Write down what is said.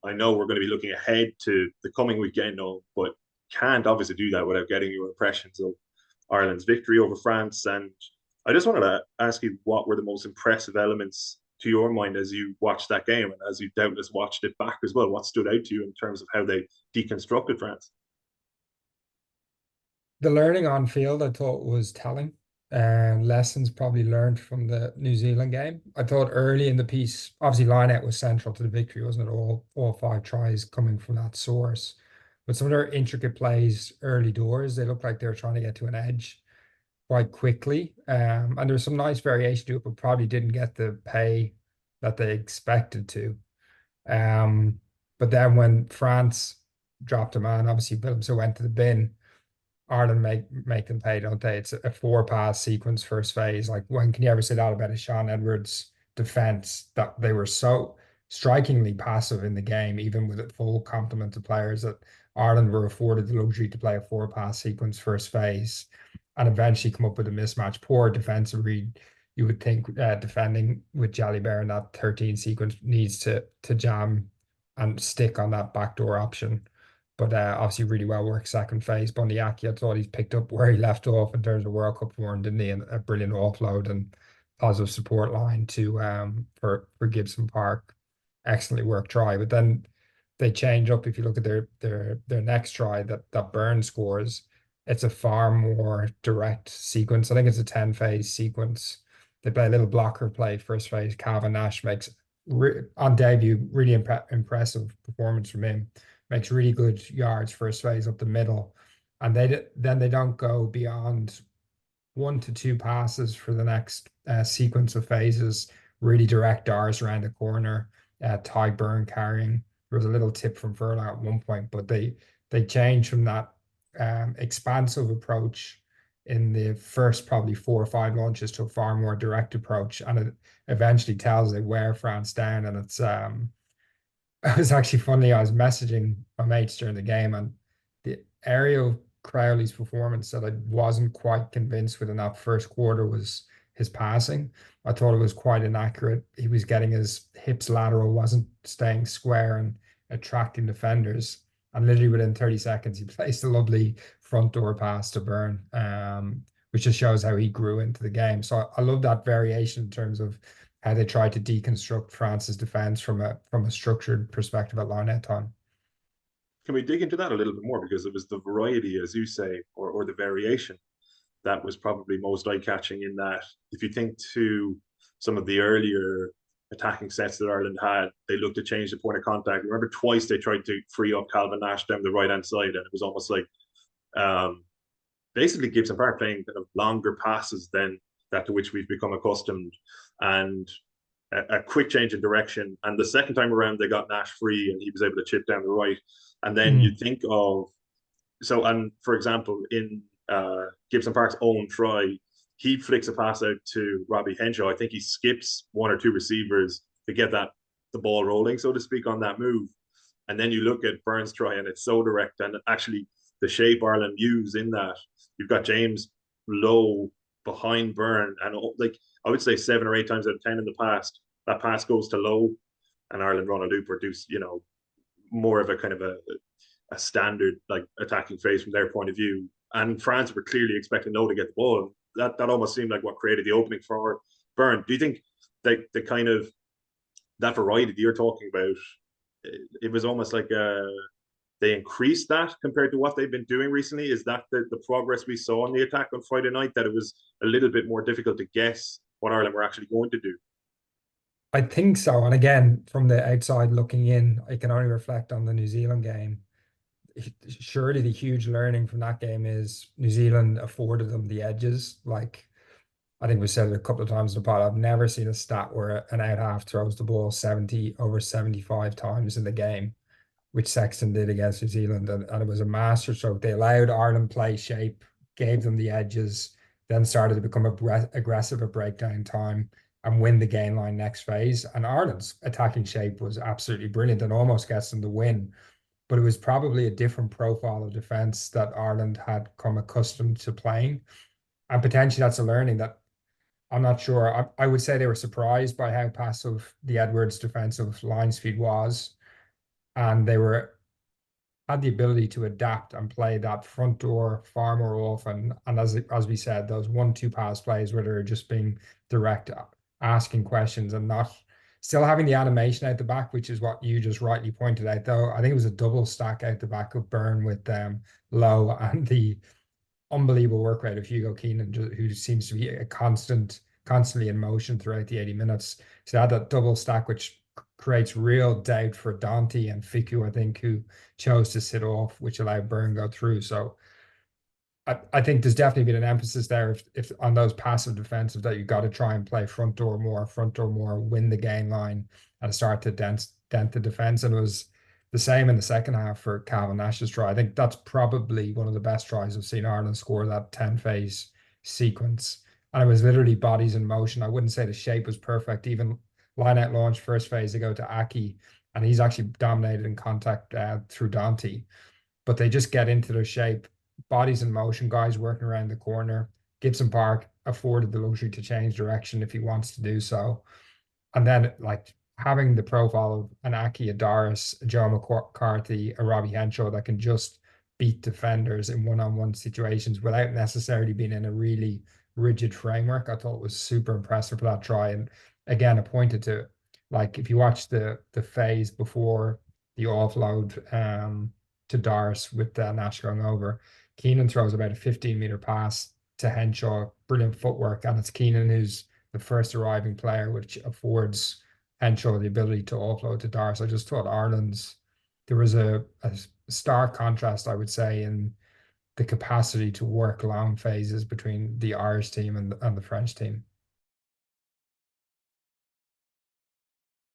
I know we're going to be looking ahead to the coming weekend, no, but can't obviously do that without getting your impressions of Ireland's victory over France. And I just wanted to ask you what were the most impressive elements to your mind as you watched that game and as you doubtless watched it back as well. What stood out to you in terms of how they deconstructed France? The learning on field I thought was telling, and lessons probably learned from the New Zealand game. I thought early in the piece, obviously line out was central to the victory, wasn't it? All five tries coming from that source. But some of their intricate plays early doors, they looked like they were trying to get to an edge quite quickly. And there was some nice variation to it, but probably didn't get the pay that they expected to. Um, but then when France dropped a man, obviously Willemse went to the bin. Ireland make them pay, don't they? It's a four pass sequence first phase. Like when can you ever say that about a Sean Edwards defense that they were so strikingly passive in the game, even with a full complement of players that Ireland were afforded the luxury to play a four pass sequence first phase and eventually come up with a mismatch. Poor defensive read. You would think defending with Jalibert in that 13 sequence needs to jam and stick on that backdoor option. But obviously, really well worked second phase. Bundyaki, I thought he's picked up where he left off in terms of World Cup form, didn't he? And a brilliant offload and positive support line to for Gibson Park. Excellently worked try. But then they change up. If you look at their next try that Burn scores, it's a far more direct sequence. I think it's a 10 phase sequence. They play a little blocker play first phase. Calvin Nash makes on debut really impressive performance from him, makes really good yards first phase up the middle, and then they don't go beyond one to two passes for the next sequence of phases. Really direct R's around the corner. Ty Burn carrying. There was a little tip from Furlong at one point, but they changed from that expansive approach in the first probably four or five launches to a far more direct approach, and it eventually tells they wear France down, and it's it was actually funny. I was messaging my mates during the game, and the area of Crowley's performance that I wasn't quite convinced with in that first quarter was his passing. I thought it was quite inaccurate. He was getting his hips lateral, wasn't staying square and attracting defenders. And literally within 30 seconds, he placed a lovely front door pass to Burn, which just shows how he grew into the game. So I love that variation in terms of how they tried to deconstruct France's defense from a structured perspective at line out time. Can we dig into that a little bit more? Because it was the variety, as you say, or the variation that was probably most eye catching in that. If you think to some of the earlier attacking sets that Ireland had, they looked to change the point of contact. Remember, twice they tried to free up Calvin Nash down the right hand side, and it was almost like um, basically Gibson Park playing kind of longer passes than that to which we've become accustomed, and a quick change in direction. And the second time around, they got Nash free, and he was able to chip down the right. And then you Mm. think of so, and for example, in Gibson Park's own try, he flicks a pass out to Robbie Henshaw. I think he skips one or two receivers to get the ball rolling, so to speak, on that move. And then you look at Burns' try, and it's so direct. And actually, the shape Ireland use in that, you've got James low behind Byrne, and like I would say 7 or 8 times out of 10 in the past, that pass goes to low, and Ireland run a loop or do more of a kind of a standard like attacking phase from their point of view. And France were clearly expecting low to get the ball. That almost seemed like what created the opening for Byrne. Do you think that the kind of that variety that you're talking about, it was almost like they increased that compared to what they've been doing recently? Is that the progress we saw in the attack on Friday night, that it was a little bit more difficult to guess what Ireland were actually going to do? I think so. And again, from the outside looking in, I can only reflect on the New Zealand game. Surely the huge learning from that game is New Zealand afforded them the edges. Like I think we said it a couple of times in the pod. I've never seen a stat where an out half throws the ball 70 over 75 times in the game, which Sexton did against New Zealand. And it was a masterstroke. They allowed Ireland play shape, gave them the edges, then started to become aggressive at breakdown time and win the game line next phase. And Ireland's attacking shape was absolutely brilliant and almost gets them the win. But it was probably a different profile of defense that Ireland had come accustomed to playing. And potentially that's a learning that I'm not sure. I would say they were surprised by how passive the Edwards defensive line speed was. and they were had the ability to adapt and play that front door far more often. And as we said, those 1-2 pass plays where they're just being direct, asking questions and not still having the animation out the back, which is what you just rightly pointed out. Though I think it was a double stack out the back of Burn with Lowe and the unbelievable work rate of Hugo Keenan, who seems to be constantly in motion throughout the 80 minutes. So they had that double stack, which creates real doubt for Dante and Fiku, I think, who chose to sit off, which allowed Burn go through. So I think there's definitely been an emphasis there if on those passive defensive that you got to try and play front door more, win the game line, and start to dent the defense. And it was the same in the second half for Calvin Nash's try. I think that's probably one of the best tries I've seen Ireland score, that 10 phase sequence. And it was literally bodies in motion. I wouldn't say the shape was perfect. Even line out launch, first phase, they go to Aki, and he's actually dominated in contact through Dante. But they just get into their shape, bodies in motion, guys working around the corner. Gibson Park afforded the luxury to change direction if he wants to do so. And then like having the profile of an Aki, a Doris, a Joe McCarthy, a Robbie Henshaw that can just beat defenders in one-on-one situations without necessarily being in a really rigid framework, I thought was super impressive for that try. And again, I pointed to like if you watch the phase before the offload to Doris with Nash going over, Keenan throws about a 15-meter pass to Henshaw, brilliant footwork, and it's Keenan who's the first arriving player, which affords Henshaw the ability to offload to Doris. I just thought Ireland's there was a stark contrast, I would say, in the capacity to work long phases between the Irish team and the French team.